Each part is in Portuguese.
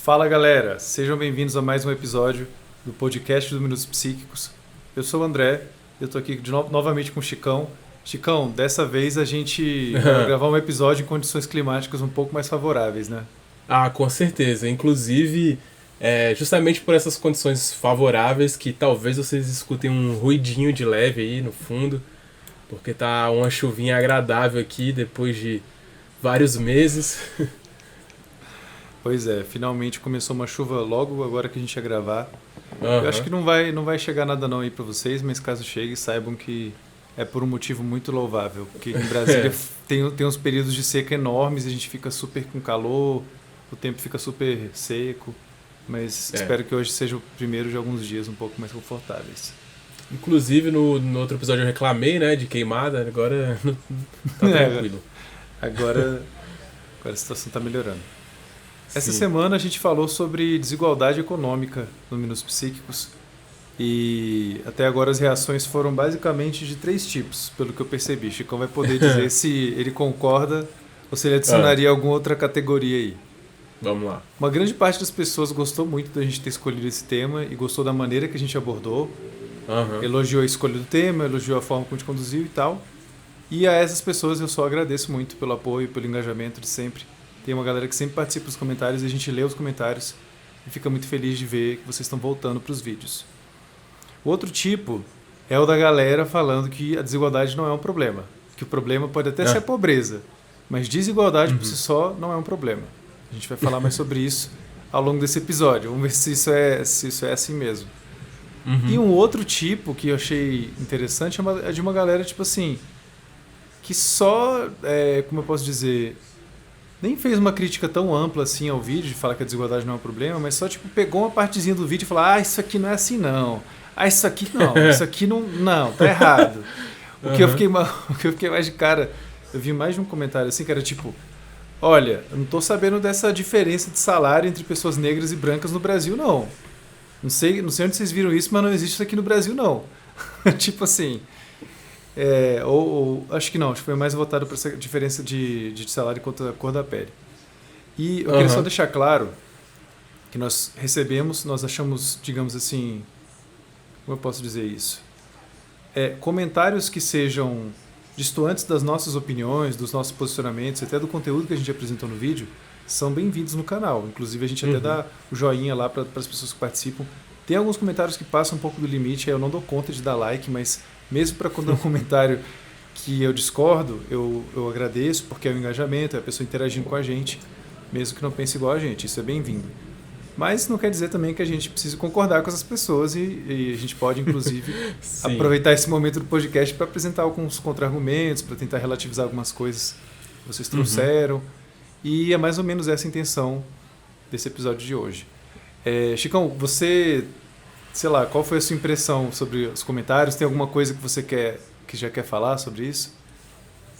Fala galera, sejam bem-vindos a mais um episódio do podcast do Minutos Psíquicos. Eu sou o André, eu tô aqui novamente com o Chicão. Chicão, dessa vez a gente vai gravar um episódio em condições climáticas um pouco mais favoráveis, né? Com certeza. Inclusive, justamente por essas condições favoráveis que talvez vocês escutem um ruidinho de leve aí no fundo, porque tá uma chuvinha agradável aqui depois de vários meses. Pois é, finalmente começou uma chuva logo agora que a gente ia gravar. Uhum. Eu acho que não vai chegar nada não aí pra vocês, mas caso chegue, saibam que é por um motivo muito louvável. Porque em Brasília tem uns períodos de seca enormes, a gente fica super com calor, o tempo fica super seco. Mas espero que hoje seja o primeiro de alguns dias um pouco mais confortáveis. Inclusive, no outro episódio eu reclamei, né, de queimada, agora tá tranquilo. Agora a situação tá melhorando. Essa Sim. semana a gente falou sobre desigualdade econômica no Minutos Psíquicos e até agora as reações foram basicamente de 3 tipos, pelo que eu percebi. Chicão vai poder dizer se ele concorda ou se ele adicionaria alguma outra categoria aí. Vamos lá. Uma grande parte das pessoas gostou muito da gente ter escolhido esse tema e gostou da maneira que a gente abordou, elogiou a escolha do tema, elogiou a forma como a gente conduziu e tal. E a essas pessoas eu só agradeço muito pelo apoio, pelo engajamento de sempre. Tem uma galera que sempre participa dos comentários e a gente lê os comentários e fica muito feliz de ver que vocês estão voltando para os vídeos. O outro tipo é o da galera falando que a desigualdade não é um problema. Que o problema pode até ser a pobreza, mas desigualdade por si só não é um problema. A gente vai falar mais sobre isso ao longo desse episódio. Vamos ver se isso é assim mesmo. E um outro tipo que eu achei interessante é de uma galera tipo assim, que só, como eu posso dizer, nem fez uma crítica tão ampla assim ao vídeo, de falar que a desigualdade não é um problema, mas só tipo pegou uma partezinha do vídeo e falou: isso aqui não é assim não. Isso aqui não, tá errado. O que eu fiquei mais de cara, eu vi mais de um comentário assim que era tipo: olha, eu não tô sabendo dessa diferença de salário entre pessoas negras e brancas no Brasil não. Não sei onde vocês viram isso, mas não existe isso aqui no Brasil não. Tipo assim, acho que foi mais voltado para essa diferença de salário quanto a cor da pele. E eu queria só deixar claro que nós achamos, digamos assim, como eu posso dizer isso? Comentários que sejam distantes das nossas opiniões, dos nossos posicionamentos, até do conteúdo que a gente apresentou no vídeo, são bem-vindos no canal. Inclusive a gente até dá o joinha lá para as pessoas que participam. Tem alguns comentários que passam um pouco do limite, aí eu não dou conta de dar like, mas mesmo para quando é um comentário que eu discordo, eu agradeço, porque é o engajamento, é a pessoa interagindo com a gente, mesmo que não pense igual a gente, isso é bem-vindo. Mas não quer dizer também que a gente precise concordar com essas pessoas e a gente pode, inclusive, aproveitar esse momento do podcast para apresentar alguns contra-argumentos, para tentar relativizar algumas coisas que vocês trouxeram. E é mais ou menos essa a intenção desse episódio de hoje. Chicão, você, sei lá, qual foi a sua impressão sobre os comentários? Tem alguma coisa que você já quer falar sobre isso?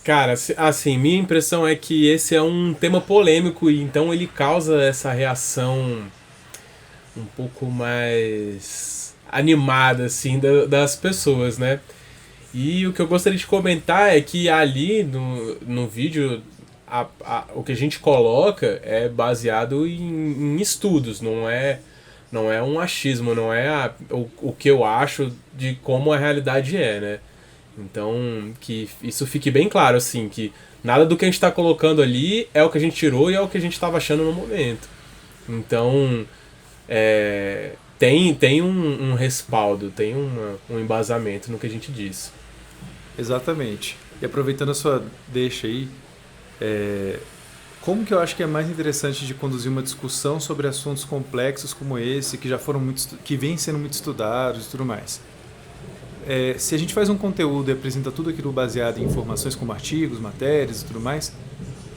Cara, assim, minha impressão é que esse é um tema polêmico e então ele causa essa reação um pouco mais animada, assim, das pessoas, né? E o que eu gostaria de comentar é que ali no vídeo o que a gente coloca é baseado em estudos, não é um achismo, não é o que eu acho de como a realidade é, né? Então, que isso fique bem claro, assim, que nada do que a gente está colocando ali é o que a gente tirou e é o que a gente estava achando no momento. Então, tem um respaldo, tem um embasamento no que a gente diz. Exatamente. E aproveitando a sua deixa aí, como que eu acho que é mais interessante de conduzir uma discussão sobre assuntos complexos como esse, que já foram que vêm sendo muito estudados e tudo mais? Se a gente faz um conteúdo e apresenta tudo aquilo baseado em informações como artigos, matérias e tudo mais,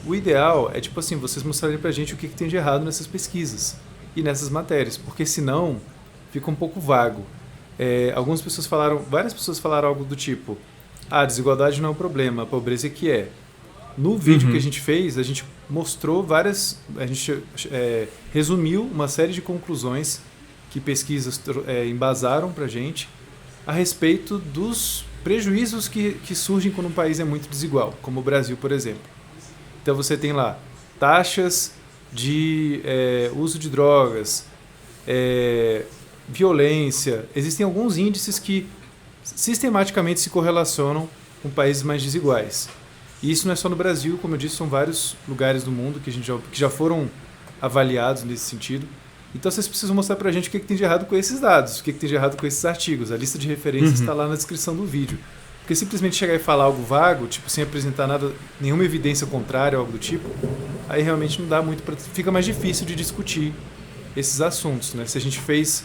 o ideal é, tipo assim, vocês mostrarem pra gente o que tem de errado nessas pesquisas e nessas matérias, porque senão fica um pouco vago. Várias pessoas falaram algo do tipo: a desigualdade não é um problema, a pobreza é que é. No vídeo que a gente fez, a gente mostrou a gente resumiu uma série de conclusões que pesquisas embasaram pra gente a respeito dos prejuízos que surgem quando um país é muito desigual, como o Brasil, por exemplo. Então você tem lá taxas de uso de drogas, violência. Existem alguns índices que sistematicamente se correlacionam com países mais desiguais. E isso não é só no Brasil, como eu disse, são vários lugares do mundo que já foram avaliados nesse sentido. Então vocês precisam mostrar pra gente o que tem de errado com esses dados, o que tem de errado com esses artigos. A lista de referências está lá na descrição do vídeo. Porque simplesmente chegar e falar algo vago, tipo, sem apresentar nada, nenhuma evidência contrária ou algo do tipo, aí realmente não dá muito pra... Fica mais difícil de discutir esses assuntos, né? Se a gente fez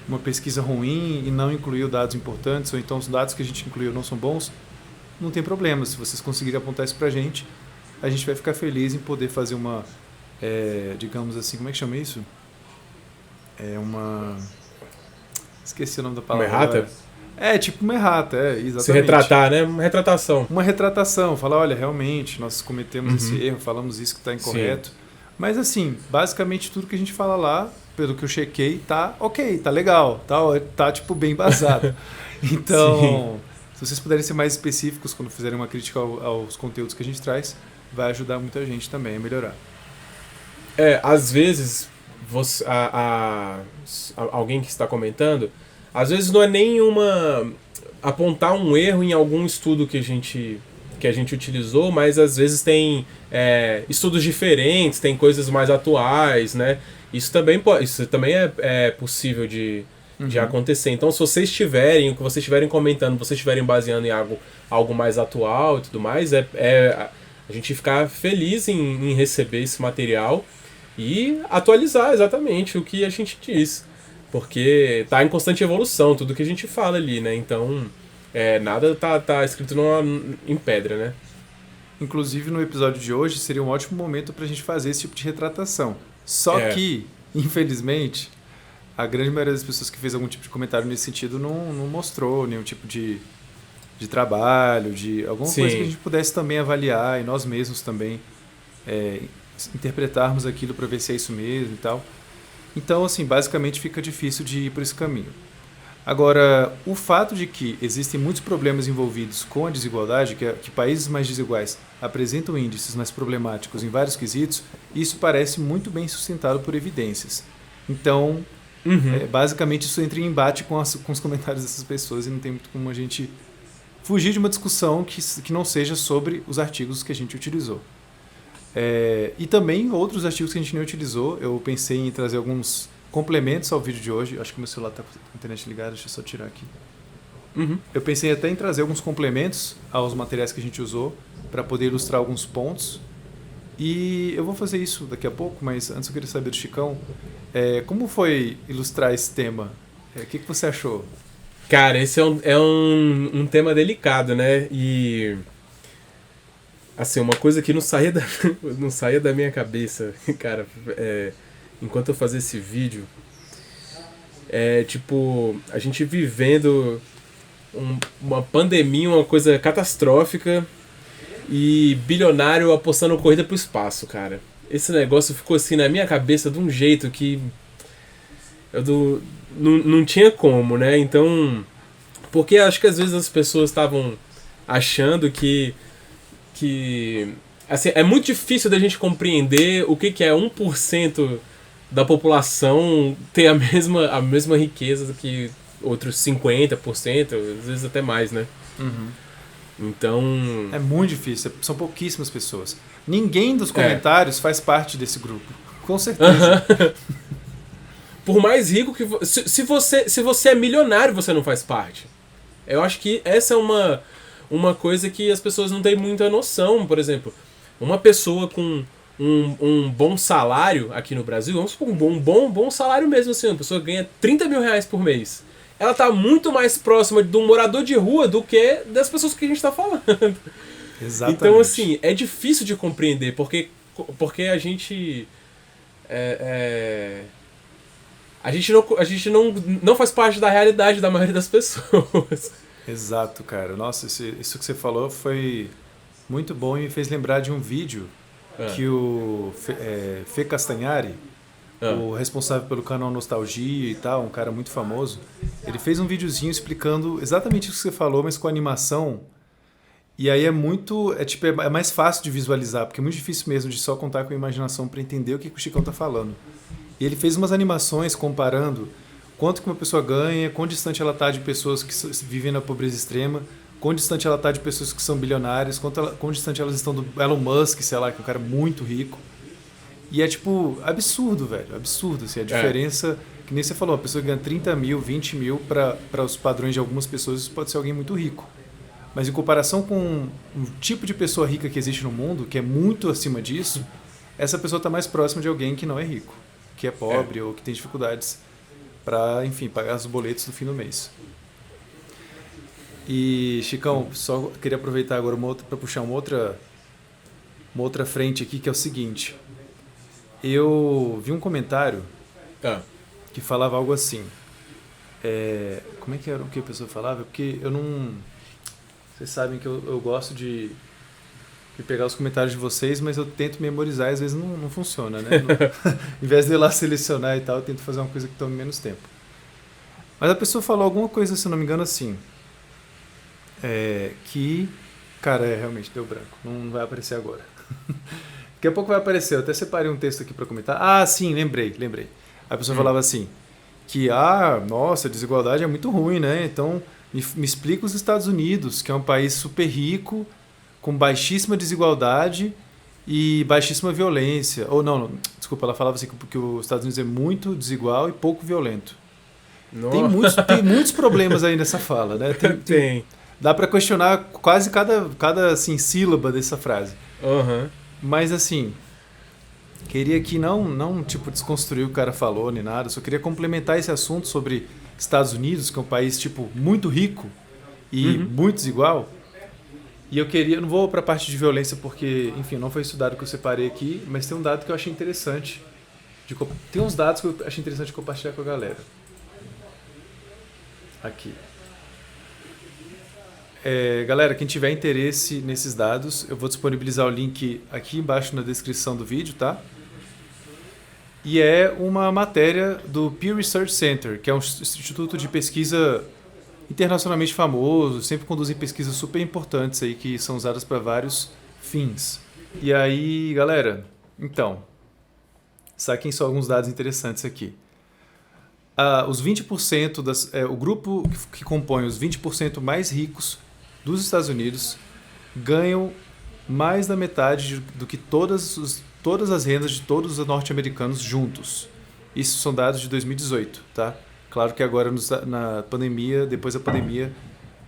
uma pesquisa ruim e não incluiu dados importantes, ou então os dados que a gente incluiu não são bons, não tem problema. Se vocês conseguirem apontar isso pra gente, a gente vai ficar feliz em poder fazer uma, digamos assim, como é que chama isso? Esqueci o nome da palavra. Uma errata? Tipo uma errata, exatamente. Se retratar, né? Uma retratação. Uma retratação. Falar, olha, realmente, nós cometemos esse erro, falamos isso que está incorreto. Sim. Mas assim, basicamente tudo que a gente fala lá, pelo que eu chequei, tá ok, tá legal, tá tipo bem embasado. Então, se vocês puderem ser mais específicos quando fizerem uma crítica aos conteúdos que a gente traz, vai ajudar muita gente também a melhorar. Às vezes, alguém que está comentando, às vezes não é nenhuma apontar um erro em algum estudo que a gente utilizou, mas às vezes tem estudos diferentes, tem coisas mais atuais, né? Isso também é possível de acontecer. Então, se vocês tiverem, o que vocês estiverem comentando, vocês estiverem baseando em algo mais atual e tudo mais, a gente ficar feliz em receber esse material e atualizar exatamente o que a gente diz. Porque tá em constante evolução, tudo que a gente fala ali, né? Então, nada tá escrito em pedra, né? Inclusive, no episódio de hoje, seria um ótimo momento pra gente fazer esse tipo de retratação. Só que, infelizmente, a grande maioria das pessoas que fez algum tipo de comentário nesse sentido não mostrou nenhum tipo de trabalho, de alguma coisa que a gente pudesse também avaliar e nós mesmos também interpretarmos aquilo para ver se é isso mesmo e tal. Então, assim, basicamente fica difícil de ir por esse caminho. Agora, o fato de que existem muitos problemas envolvidos com a desigualdade, que países mais desiguais apresentam índices mais problemáticos em vários quesitos, isso parece muito bem sustentado por evidências. Então, basicamente isso entra em embate com os comentários dessas pessoas e não tem muito como a gente fugir de uma discussão que não seja sobre os artigos que a gente utilizou. E também outros artigos que a gente nem utilizou. Eu pensei em trazer alguns complementos ao vídeo de hoje. Acho que meu celular está com a internet ligada, deixa eu só tirar aqui. Eu pensei até em trazer alguns complementos aos materiais que a gente usou para poder ilustrar alguns pontos. E eu vou fazer isso daqui a pouco, mas antes eu queria saber do Chicão, como foi ilustrar esse tema? O que você achou? Cara, esse é um tema delicado, né? E... assim, uma coisa que não saía da minha cabeça, cara, enquanto eu fazia esse vídeo, tipo, a gente vivendo uma pandemia, uma coisa catastrófica e bilionário apostando corrida pro espaço, cara. Esse negócio ficou assim na minha cabeça de um jeito que eu não tinha como, né? Então, porque acho que às vezes as pessoas estavam achando que assim, é muito difícil da gente compreender o que é 1% da população ter a mesma riqueza do que outros 50%, às vezes até mais, né? Então... é muito difícil, são pouquíssimas pessoas. Ninguém dos comentários faz parte desse grupo, com certeza. Por mais rico que... Se você é milionário, você não faz parte. Eu acho que essa é uma coisa que as pessoas não têm muita noção. Por exemplo, uma pessoa com um bom salário aqui no Brasil, vamos supor, um bom salário mesmo, assim, uma pessoa ganha 30 mil reais por mês. Ela está muito mais próxima de um morador de rua do que das pessoas que a gente está falando. Exatamente. Então, assim, é difícil de compreender, porque a gente... a gente não faz parte da realidade da maioria das pessoas. Exato, cara. Nossa, isso que você falou foi muito bom e me fez lembrar de um vídeo que o Fê Castanhari, o responsável pelo canal Nostalgia e tal, um cara muito famoso, ele fez um videozinho explicando exatamente o que você falou, mas com animação. E aí é mais fácil de visualizar, porque é muito difícil mesmo de só contar com a imaginação para entender o que o Chicão tá falando. E ele fez umas animações comparando quanto que uma pessoa ganha, quão distante ela tá de pessoas que vivem na pobreza extrema, quão distante ela tá de pessoas que são bilionárias, quão distante elas estão do Elon Musk, sei lá, que é um cara muito rico. E é tipo absurdo, velho, absurdo, assim, a diferença, que nem você falou, uma pessoa que ganha 30 mil, 20 mil, para os padrões de algumas pessoas, isso pode ser alguém muito rico. Mas em comparação com um tipo de pessoa rica que existe no mundo, que é muito acima disso, essa pessoa está mais próxima de alguém que não é rico, que é pobre ou que tem dificuldades para, enfim, pagar os boletos no fim do mês. E, Chicão, só queria aproveitar agora para puxar uma outra frente aqui, que é o seguinte. Eu vi um comentário que falava algo assim. Como é que era o que a pessoa falava? Porque eu não... Vocês sabem que eu gosto de pegar os comentários de vocês, mas eu tento memorizar e às vezes não funciona, né? Em vez de ir lá selecionar e tal, eu tento fazer uma coisa que tome menos tempo. Mas a pessoa falou alguma coisa, se eu não me engano, assim. Que... Cara, realmente deu branco. Não vai aparecer agora. Daqui a pouco vai aparecer. Eu até separei um texto aqui para comentar. Ah, sim, lembrei. A pessoa falava assim, que, nossa, a desigualdade é muito ruim, né? Então, me explica os Estados Unidos, que é um país super rico, com baixíssima desigualdade e baixíssima violência. Ou não, desculpa, ela falava assim que os Estados Unidos é muito desigual e pouco violento. Tem muitos problemas aí nessa fala, né? Tem. Dá para questionar quase cada assim, sílaba dessa frase. Uhum. Mas assim, queria aqui não tipo desconstruir o que o cara falou nem nada, só queria complementar esse assunto sobre Estados Unidos, que é um país tipo muito rico e muito desigual. E eu não vou para a parte de violência porque, enfim, não foi estudado que eu separei aqui, mas tem um dado que eu achei interessante. Tem uns dados que eu achei interessante compartilhar com a galera. Aqui. Galera, quem tiver interesse nesses dados, eu vou disponibilizar o link aqui embaixo na descrição do vídeo, tá? E é uma matéria do Pew Research Center, que é um instituto de pesquisa internacionalmente famoso, sempre conduzem pesquisas super importantes aí que são usadas para vários fins. E aí, galera, então, saquem só alguns dados interessantes aqui. Os 20% o grupo que compõe os 20% mais ricos dos Estados Unidos ganham mais da metade do que todas as rendas de todos os norte-americanos juntos. Isso são dados de 2018, tá? Claro que agora na pandemia, depois da pandemia,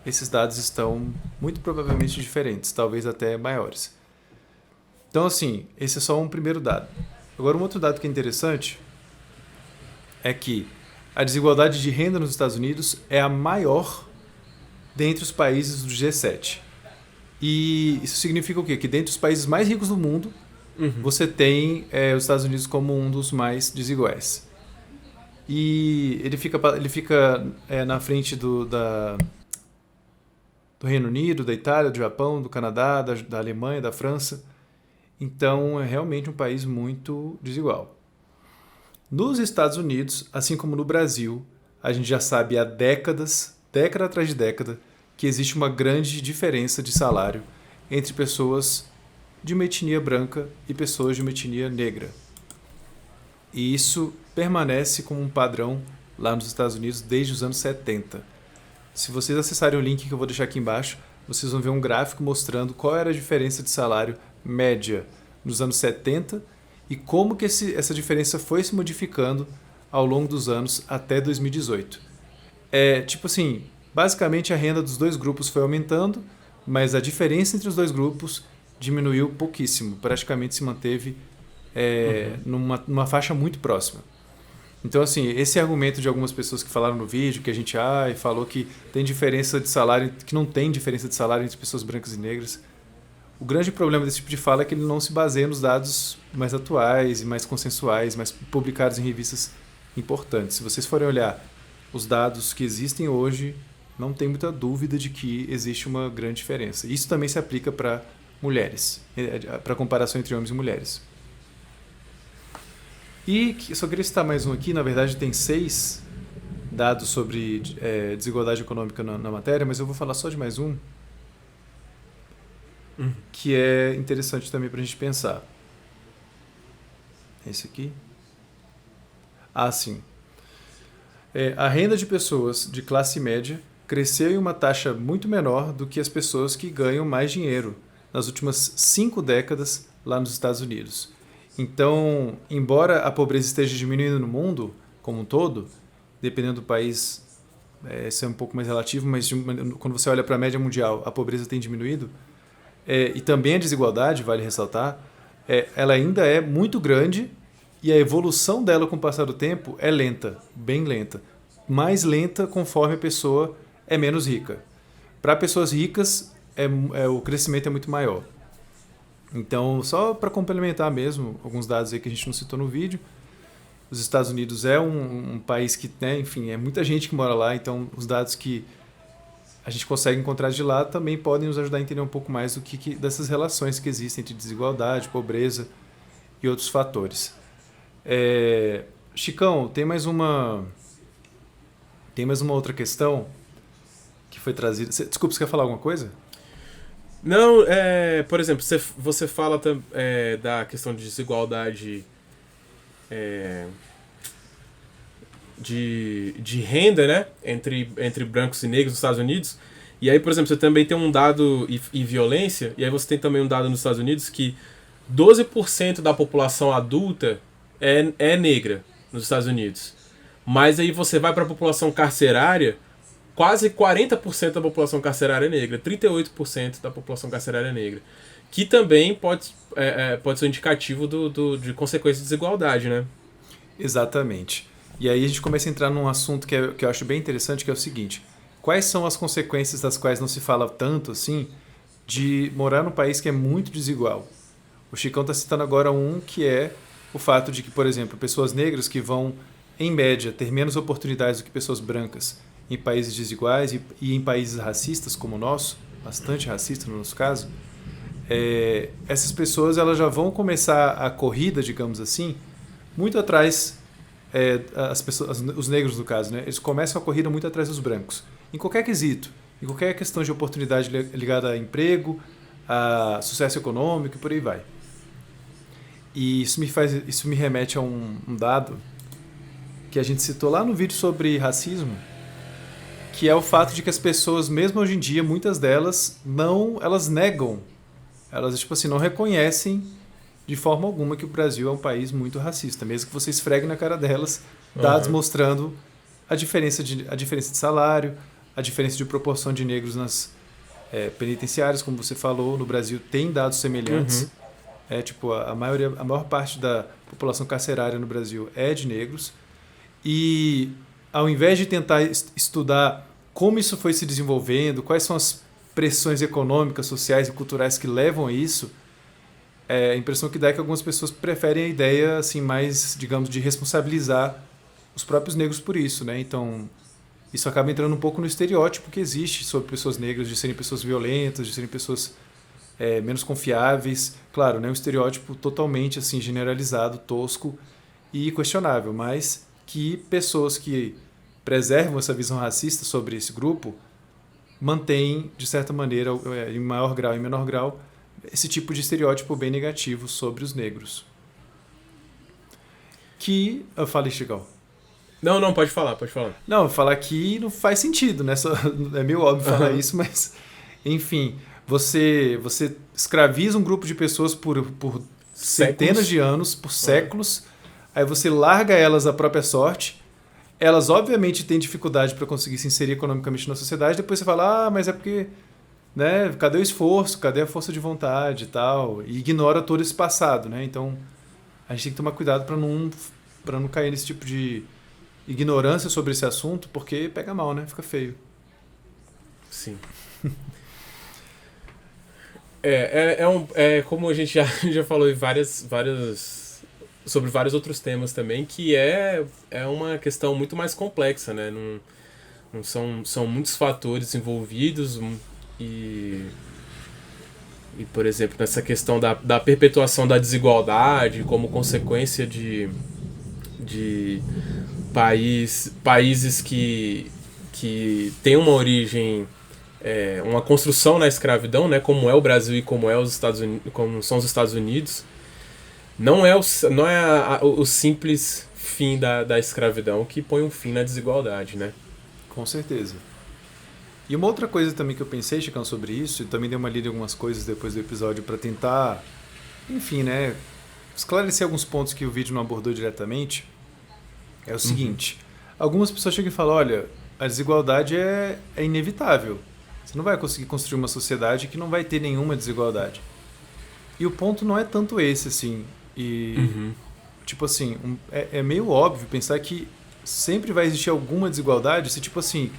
esses dados estão muito provavelmente diferentes, talvez até maiores. Então, assim, esse é só um primeiro dado. Agora, um outro dado que é interessante é que a desigualdade de renda nos Estados Unidos é a maior dentre os países do G7. E isso significa o quê? Que dentre os países mais ricos do mundo, você tem os Estados Unidos como um dos mais desiguais. E ele fica na frente do Reino Unido, da Itália, do Japão, do Canadá, da Alemanha, da França. Então, é realmente um país muito desigual. Nos Estados Unidos, assim como no Brasil, a gente já sabe há décadas, década atrás de década, que existe uma grande diferença de salário entre pessoas de uma etnia branca e pessoas de uma etnia negra. E isso permanece como um padrão lá nos Estados Unidos desde os anos 70. Se vocês acessarem o link que eu vou deixar aqui embaixo, vocês vão ver um gráfico mostrando qual era a diferença de salário média nos anos 70 e como que essa diferença foi se modificando ao longo dos anos até 2018. Tipo assim, basicamente a renda dos dois grupos foi aumentando, mas a diferença entre os dois grupos diminuiu pouquíssimo, praticamente se manteve numa faixa muito próxima. Então, assim, esse argumento de algumas pessoas que falaram no vídeo, que a gente falou que tem diferença de salário, que não tem diferença de salário entre pessoas brancas e negras. O grande problema desse tipo de fala é que ele não se baseia nos dados mais atuais e mais consensuais, mais publicados em revistas importantes. Se vocês forem olhar os dados que existem hoje, não tem muita dúvida de que existe uma grande diferença. Isso também se aplica para mulheres, para comparação entre homens e mulheres. E só queria citar mais um aqui, na verdade tem 6 dados sobre desigualdade econômica na matéria, mas eu vou falar só de mais um, que é interessante também para a gente pensar. Esse aqui? Ah, sim. A renda de pessoas de classe média cresceu em uma taxa muito menor do que as pessoas que ganham mais dinheiro nas últimas 5 décadas lá nos Estados Unidos. Então, embora a pobreza esteja diminuindo no mundo como um todo, dependendo do país, isso é um pouco mais relativo, mas quando você olha para a média mundial, a pobreza tem diminuído, e também a desigualdade, vale ressaltar, ela ainda é muito grande e a evolução dela com o passar do tempo é lenta, bem lenta. Mais lenta conforme a pessoa é menos rica. Para pessoas ricas, o crescimento é muito maior. Então, só para complementar mesmo, alguns dados aí que a gente não citou no vídeo, os Estados Unidos é um país que, né, enfim, é muita gente que mora lá, então os dados que a gente consegue encontrar de lá também podem nos ajudar a entender um pouco mais dessas relações que existem entre desigualdade, pobreza e outros fatores. Chicão, tem mais uma outra questão que foi trazida. Desculpa, você quer falar alguma coisa? Não, por exemplo, você fala da questão de desigualdade de renda, né, entre brancos e negros nos Estados Unidos. E aí, por exemplo, você também tem um dado e violência, e aí você tem também um dado nos Estados Unidos que 12% da população adulta é negra nos Estados Unidos. Mas aí você vai para a população carcerária, quase 40% da população carcerária é negra, 38% da população carcerária é negra. Que também pode ser um indicativo de consequência de desigualdade, né? Exatamente. E aí a gente começa a entrar num assunto que eu acho bem interessante, que é o seguinte: quais são as consequências das quais não se fala tanto assim de morar num país que é muito desigual? O Chicão está citando agora que é o fato de que, por exemplo, pessoas negras que vão, em média, ter menos oportunidades do que pessoas brancas em países desiguais e em países racistas como o nosso, bastante racista no nosso caso, essas pessoas elas já vão começar a corrida, digamos assim, muito atrás, os negros no caso, né? Eles começam a corrida muito atrás dos brancos, em qualquer quesito, em qualquer questão de oportunidade ligada a emprego, a sucesso econômico e por aí vai. E isso me remete a um dado que a gente citou lá no vídeo sobre racismo, que é o fato de que as pessoas, mesmo hoje em dia, muitas delas elas negam, elas tipo assim, não reconhecem de forma alguma que o Brasil é um país muito racista, mesmo que você esfregue na cara delas dados mostrando a diferença de salário, a diferença de proporção de negros nas penitenciárias, como você falou. No Brasil tem dados semelhantes. A maior parte da população carcerária no Brasil é de negros. E ao invés de tentar estudar como isso foi se desenvolvendo, quais são as pressões econômicas, sociais e culturais que levam a isso, a impressão que dá é que algumas pessoas preferem a ideia assim, mais, digamos, de responsabilizar os próprios negros por isso, né? Então, isso acaba entrando um pouco no estereótipo que existe sobre pessoas negras, de serem pessoas violentas, de serem pessoas menos confiáveis. Claro, né? Um estereótipo totalmente assim, generalizado, tosco e questionável, mas que pessoas que preservam essa visão racista sobre esse grupo mantêm, de certa maneira, em maior grau e menor grau, esse tipo de estereótipo bem negativo sobre os negros. Que... Eu falei, Chical. Não, pode falar. Não, falar que não faz sentido, né? É meio óbvio falar isso, mas... Enfim, você escraviza um grupo de pessoas por centenas de anos, por séculos, aí você larga elas à própria sorte, elas obviamente têm dificuldade para conseguir se inserir economicamente na sociedade, depois você fala, mas é porque... né? Cadê o esforço? Cadê a força de vontade e tal? E ignora todo esse passado, né? Então, a gente tem que tomar cuidado para não cair nesse tipo de ignorância sobre esse assunto, porque pega mal, né? Fica feio. Sim. Como a gente já falou em sobre vários outros temas também, que é uma questão muito mais complexa, né? Não são muitos fatores envolvidos. E, por exemplo, nessa questão da perpetuação da desigualdade como consequência de países que têm uma origem uma construção na escravidão, né, como é o Brasil e como é os Estados Unidos, como são os Estados Unidos, não é o simples fim da escravidão que põe um fim na desigualdade, né? Com certeza. E uma outra coisa também que eu pensei, Chicão, sobre isso, e também dei uma lida em algumas coisas depois do episódio para tentar, enfim, né, esclarecer alguns pontos que o vídeo não abordou diretamente, é o seguinte: algumas pessoas chegam e falam, olha, a desigualdade é inevitável. Você não vai conseguir construir uma sociedade que não vai ter nenhuma desigualdade. E o ponto não é tanto esse, assim. E, tipo assim, é meio óbvio pensar que sempre vai existir alguma desigualdade se, tipo assim,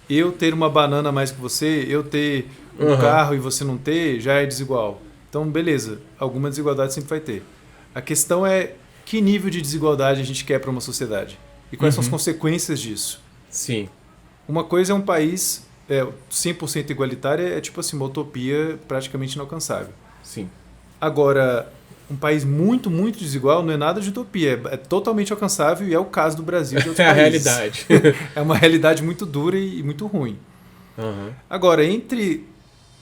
eu ter uma banana a mais que você, eu ter um carro e você não ter, já é desigual. Então, beleza, alguma desigualdade sempre vai ter. A questão é que nível de desigualdade a gente quer para uma sociedade e quais são as consequências disso. Sim. Uma coisa é um país 100% igualitário, é tipo assim, uma utopia praticamente inalcançável. Sim. Agora, um país muito, muito desigual não é nada de utopia, é totalmente alcançável e é o caso do Brasil e de outros países. É a realidade. É uma realidade muito dura e muito ruim. Agora, entre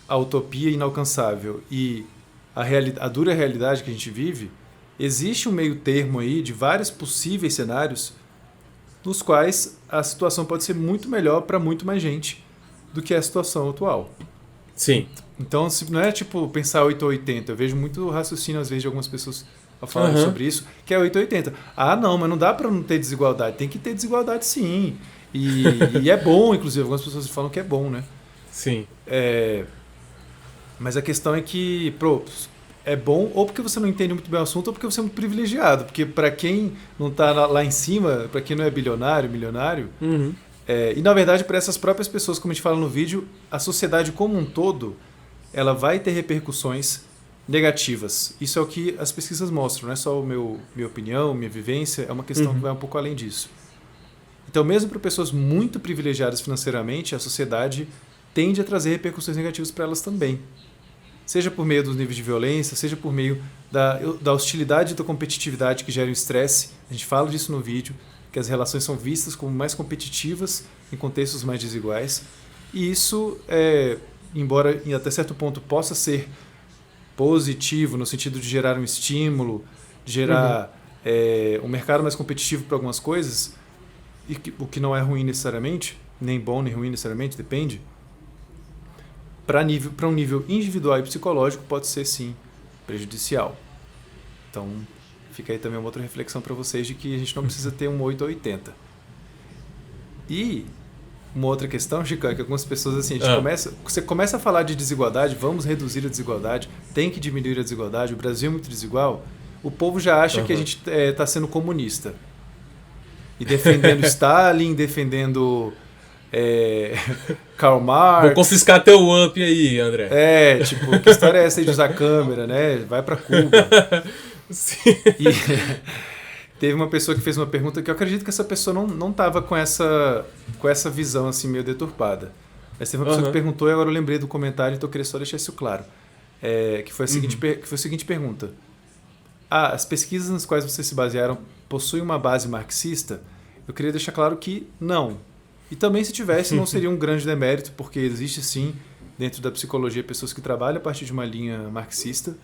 a utopia inalcançável e a dura realidade que a gente vive, existe um meio termo aí de vários possíveis cenários nos quais a situação pode ser muito melhor para muito mais gente do que a situação atual. Sim. Então, não é tipo pensar 8 ou 80. Eu vejo muito raciocínio, às vezes, de algumas pessoas falando sobre isso, que é 8 ou 80. Ah, não, mas não dá para não ter desigualdade. Tem que ter desigualdade, sim. E é bom, inclusive. Algumas pessoas falam que é bom, né? Sim. Mas a questão é que, é bom ou porque você não entende muito bem o assunto ou porque você é muito privilegiado. Porque para quem não está lá em cima, para quem não é bilionário, milionário... e na verdade, para essas próprias pessoas, como a gente fala no vídeo, a sociedade como um todo, ela vai ter repercussões negativas. Isso é o que as pesquisas mostram, não é só minha opinião, minha vivência, é uma questão que vai um pouco além disso. Então, mesmo para pessoas muito privilegiadas financeiramente, a sociedade tende a trazer repercussões negativas para elas também. Seja por meio dos níveis de violência, seja por meio da hostilidade e da competitividade que gera o estresse. A gente fala disso no vídeo, que as relações são vistas como mais competitivas em contextos mais desiguais. E isso, embora até certo ponto possa ser positivo, no sentido de gerar um estímulo, de gerar um mercado mais competitivo para algumas coisas, o que não é ruim necessariamente, nem bom nem ruim necessariamente, depende, para um nível individual e psicológico pode ser sim prejudicial. Então fica aí também uma outra reflexão para vocês de que a gente não precisa ter um 8 ou 80. E uma outra questão, Chico, é que algumas pessoas assim, você começa a falar de desigualdade, vamos reduzir a desigualdade, tem que diminuir a desigualdade, o Brasil é muito desigual, o povo já acha que a gente está sendo comunista. E defendendo Stalin, defendendo Karl Marx. Vou confiscar teu UP aí, André. Tipo, que história é essa aí de usar a câmera, né? Vai pra Cuba. Sim. E teve uma pessoa que fez uma pergunta que eu acredito que essa pessoa não tava com essa visão assim meio deturpada. Mas teve uma pessoa que perguntou e agora eu lembrei do comentário, então eu queria só deixar isso claro. Que foi a seguinte pergunta. As pesquisas nas quais vocês se basearam possuem uma base marxista? Eu queria deixar claro que não. E também, se tivesse, não seria um grande demérito, porque existe sim, dentro da psicologia, pessoas que trabalham a partir de uma linha marxista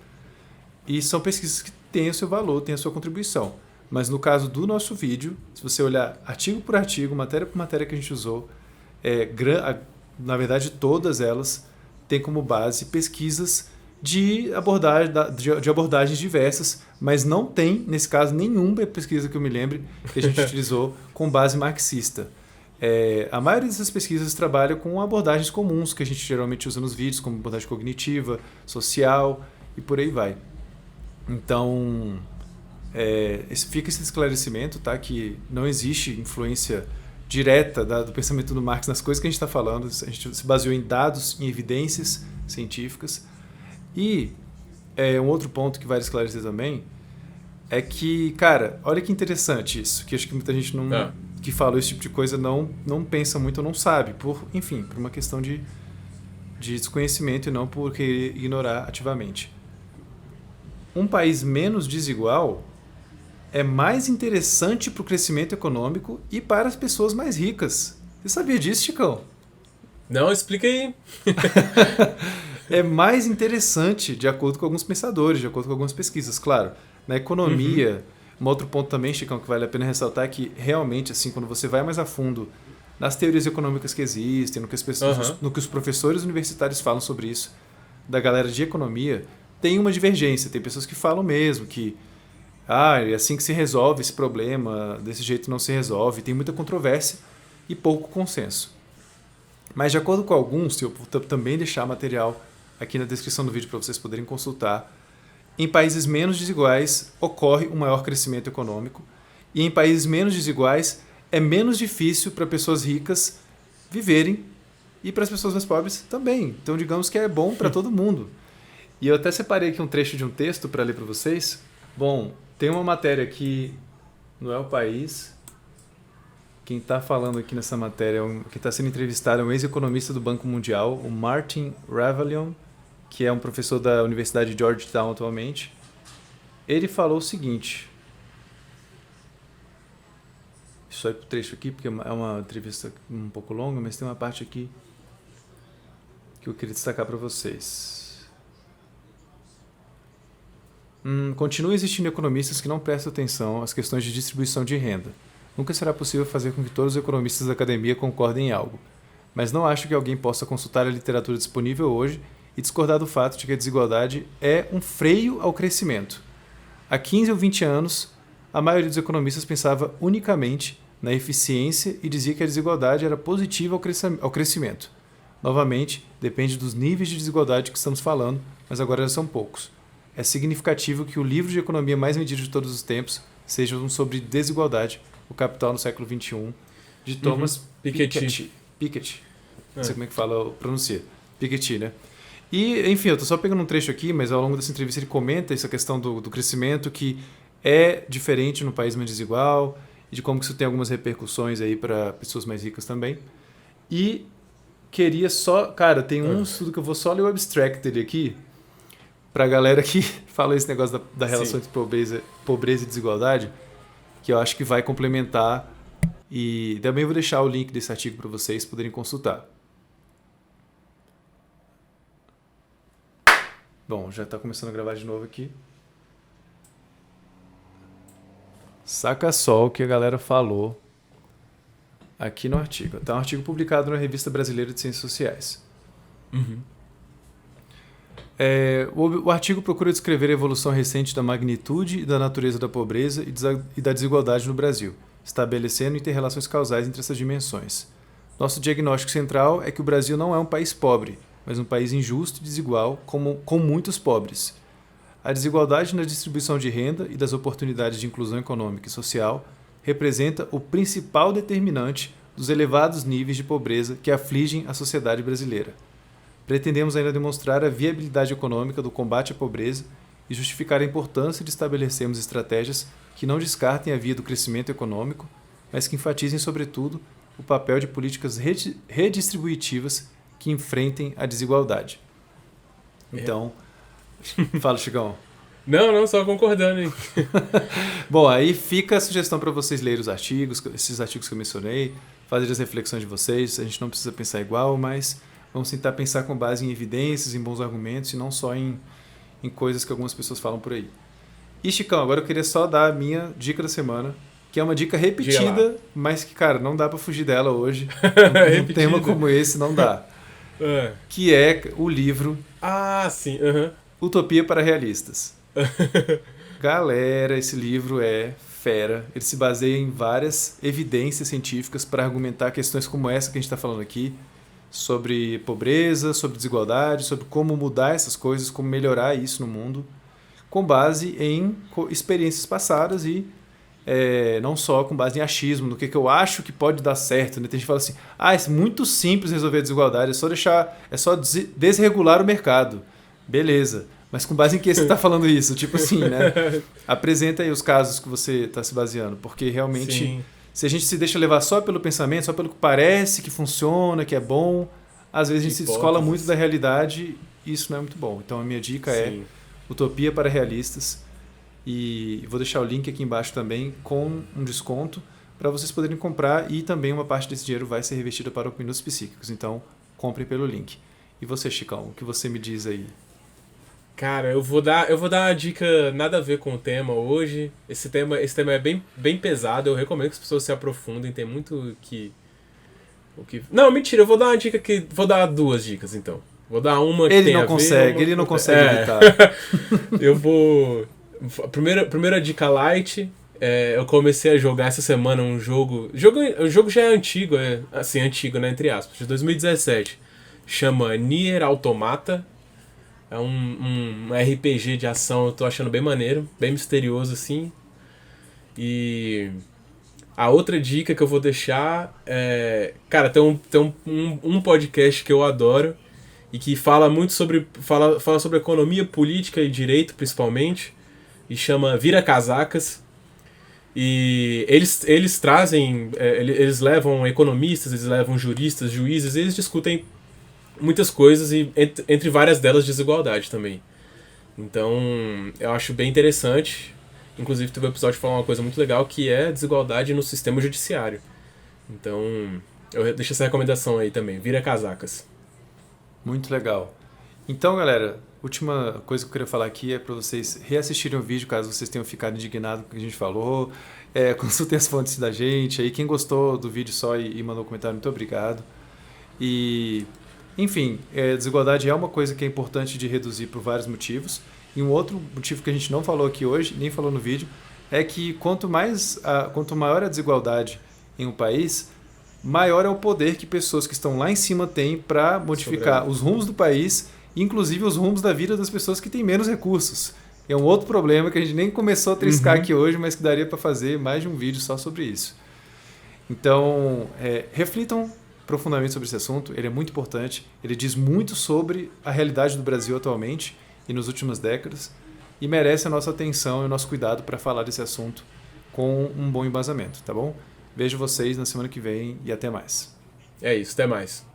e são pesquisas que têm o seu valor, têm a sua contribuição. Mas no caso do nosso vídeo, se você olhar artigo por artigo, matéria por matéria que a gente usou, na verdade todas elas têm como base pesquisas de abordagens diversas, mas não tem, nesse caso, nenhuma pesquisa que eu me lembre que a gente utilizou com base marxista. A maioria dessas pesquisas trabalha com abordagens comuns que a gente geralmente usa nos vídeos, como abordagem cognitiva, social e por aí vai. Então, fica esse esclarecimento, tá? Que não existe influência direta do pensamento do Marx nas coisas que a gente está falando. A gente se baseou em dados, em evidências científicas. E um outro ponto que vale esclarecer também é que, cara, olha que interessante isso, que acho que muita gente que fala esse tipo de coisa não pensa muito ou não sabe, por uma questão de desconhecimento e não por querer ignorar ativamente. Um país menos desigual é mais interessante para o crescimento econômico e para as pessoas mais ricas. Você sabia disso, Chicão? Não, explica aí. É mais interessante de acordo com alguns pensadores, de acordo com algumas pesquisas, claro. Na economia, um outro ponto também, Chicão, que vale a pena ressaltar é que realmente, assim, quando você vai mais a fundo nas teorias econômicas que existem, no que, no que os professores universitários falam sobre isso, da galera de economia, tem uma divergência. Tem pessoas que falam mesmo que é assim que se resolve esse problema, desse jeito não se resolve. Tem muita controvérsia e pouco consenso. Mas de acordo com alguns, eu vou também deixar material aqui na descrição do vídeo para vocês poderem consultar, em países menos desiguais ocorre um maior crescimento econômico e em países menos desiguais é menos difícil para pessoas ricas viverem e para as pessoas mais pobres também. Então digamos que é bom para todo mundo. E eu até separei aqui um trecho de um texto para ler para vocês. Bom, tem uma matéria aqui no El País. Quem está falando aqui nessa matéria, quem está sendo entrevistado é um ex-economista do Banco Mundial, o Martin Ravalion, que é um professor da Universidade de Georgetown atualmente. Ele falou o seguinte. Só ir para o trecho aqui, porque é uma entrevista um pouco longa, mas tem uma parte aqui que eu queria destacar para vocês. Continua existindo economistas que não prestam atenção às questões de distribuição de renda. Nunca será possível fazer com que todos os economistas da academia concordem em algo. Mas não acho que alguém possa consultar a literatura disponível hoje e discordar do fato de que a desigualdade é um freio ao crescimento. Há 15 ou 20 anos, a maioria dos economistas pensava unicamente na eficiência e dizia que a desigualdade era positiva ao crescimento. Novamente, depende dos níveis de desigualdade que estamos falando, mas agora já são poucos. É significativo que o livro de economia mais vendido de todos os tempos seja um sobre desigualdade, O Capital no Século XXI, de Thomas Piketty. Não sei como é que pronuncia. Piketty, né? E, enfim, eu estou só pegando um trecho aqui, mas ao longo dessa entrevista ele comenta essa questão do crescimento que é diferente no país mais desigual e de como que isso tem algumas repercussões aí para pessoas mais ricas também. E queria só... Cara, tem um estudo que eu vou só ler o abstract dele aqui para a galera que fala esse negócio da relação entre pobreza e desigualdade, que eu acho que vai complementar, e também vou deixar o link desse artigo para vocês poderem consultar. Bom, já está começando a gravar de novo aqui. Saca só o que a galera falou aqui no artigo. Está um artigo publicado na Revista Brasileira de Ciências Sociais. O artigo procura descrever a evolução recente da magnitude e da natureza da pobreza e da desigualdade no Brasil, estabelecendo interrelações causais entre essas dimensões. Nosso diagnóstico central é que o Brasil não é um país pobre, mas um país injusto e desigual, com muitos pobres. A desigualdade na distribuição de renda e das oportunidades de inclusão econômica e social representa o principal determinante dos elevados níveis de pobreza que afligem a sociedade brasileira. Pretendemos ainda demonstrar a viabilidade econômica do combate à pobreza e justificar a importância de estabelecermos estratégias que não descartem a via do crescimento econômico, mas que enfatizem, sobretudo, o papel de políticas redistributivas que enfrentem a desigualdade. Então, fala, Chicão. Não, só concordando, hein? Bom, aí fica a sugestão para vocês lerem os artigos, esses artigos que eu mencionei, fazer as reflexões de vocês. A gente não precisa pensar igual, mas vamos tentar pensar com base em evidências, em bons argumentos e não só em coisas que algumas pessoas falam por aí. E, Chicão, agora eu queria só dar a minha dica da semana, que é uma dica repetida, mas que, cara, não dá para fugir dela hoje. Um tema como esse não dá. Que é o livro Utopia para Realistas. Galera, esse livro é fera. Ele se baseia em várias evidências científicas para argumentar questões como essa que a gente está falando aqui, sobre pobreza, sobre desigualdade, sobre como mudar essas coisas, como melhorar isso no mundo, com base em experiências passadas e não só com base em achismo, no que eu acho que pode dar certo. Né? Tem gente que fala assim, é muito simples resolver a desigualdade, é só desregular o mercado. Beleza, mas com base em que você está falando isso? Tipo assim, né? Apresenta aí os casos que você está se baseando, porque realmente... Sim. Se a gente se deixa levar só pelo pensamento, só pelo que parece que funciona, que é bom, às vezes a gente se descola muito da realidade e isso não é muito bom. Então a minha dica é Utopia para Realistas, e vou deixar o link aqui embaixo também com um desconto para vocês poderem comprar, e também uma parte desse dinheiro vai ser revestida para Minutos Psíquicos. Então comprem pelo link. E você, Chicão, o que você me diz aí? Cara, eu vou dar uma dica nada a ver com o tema hoje. Esse tema é bem pesado, eu recomendo que as pessoas se aprofundem, tem muito o que... Não, mentira, eu vou dar uma dica vou dar 2 dicas, então. Vou dar uma que tem a ver... Ele não consegue evitar. Eu vou... Primeira dica light, eu comecei a jogar essa semana um jogo... O jogo já é antigo, assim, antigo, né, entre aspas, de 2017. Chama Nier Automata. É um RPG de ação, eu tô achando bem maneiro, bem misterioso, assim. E a outra dica que eu vou deixar é... Cara, tem um podcast que eu adoro e que fala muito sobre... Fala sobre economia, política e direito, principalmente. E chama Vira Casacas. E eles trazem... Eles levam economistas, eles levam juristas, juízes, eles discutem muitas coisas e entre várias delas desigualdade também. Então, eu acho bem interessante. Inclusive, teve um episódio que falou uma coisa muito legal, que é a desigualdade no sistema judiciário. Então, eu deixo essa recomendação aí também. Vira Casacas. Muito legal. Então, galera, última coisa que eu queria falar aqui é para vocês reassistirem o vídeo, caso vocês tenham ficado indignados com o que a gente falou. Consultem as fontes da gente. Aí, quem gostou do vídeo só e mandou um comentário, muito obrigado. E... Enfim, desigualdade é uma coisa que é importante de reduzir por vários motivos. E um outro motivo que a gente não falou aqui hoje, nem falou no vídeo, é que quanto maior a desigualdade em um país, maior é o poder que pessoas que estão lá em cima têm para modificar os rumos do país, inclusive os rumos da vida das pessoas que têm menos recursos. É um outro problema que a gente nem começou a triscar aqui hoje, mas que daria para fazer mais de um vídeo só sobre isso. Então, reflitam profundamente sobre esse assunto, ele é muito importante, ele diz muito sobre a realidade do Brasil atualmente e nas últimas décadas e merece a nossa atenção e o nosso cuidado para falar desse assunto com um bom embasamento, tá bom? Vejo vocês na semana que vem e até mais. É isso, até mais.